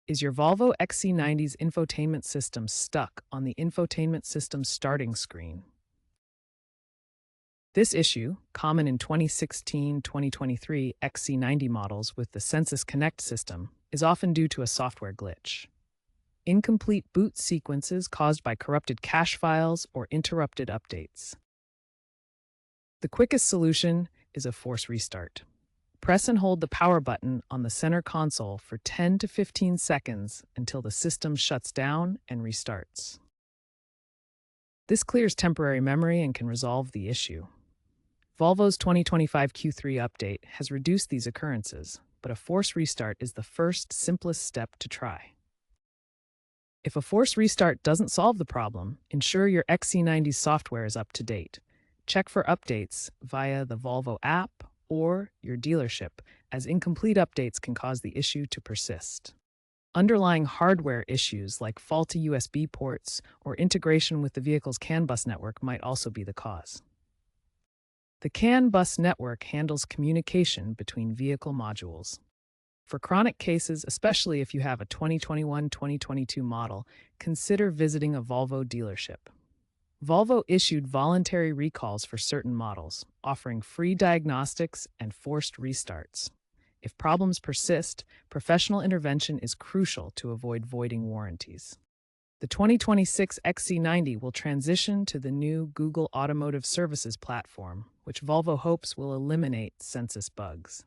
Is your Volvo XC90's infotainment system stuck on the Infotainment System Starting screen? This issue, common in 2016-2023 XC90 models with the Census Connect system, is often due to a software glitch. Incomplete boot sequences caused by corrupted cache files or interrupted updates. The quickest solution is a force restart. Press and hold the power button on the center console for 10 to 15 seconds until the system shuts down and restarts. This clears temporary memory and can resolve the issue. Volvo's 2025 Q3 update has reduced these occurrences, but a force restart is the first, simplest step to try. If a force restart doesn't solve the problem, ensure your XC90 software is up to date. Check for updates via the Volvo app or your dealership, as incomplete updates can cause the issue to persist. Underlying hardware issues like faulty USB ports or integration with the vehicle's CAN bus network might also be the cause. The CAN bus network handles communication between vehicle modules. For chronic cases, especially if you have a 2021-2022 model, consider visiting a Volvo dealership. Volvo issued voluntary recalls for certain models, offering free diagnostics and forced restarts. If problems persist, professional intervention is crucial to avoid voiding warranties. The 2026 XC90 will transition to the new Google Automotive Services platform, which Volvo hopes will eliminate Census bugs.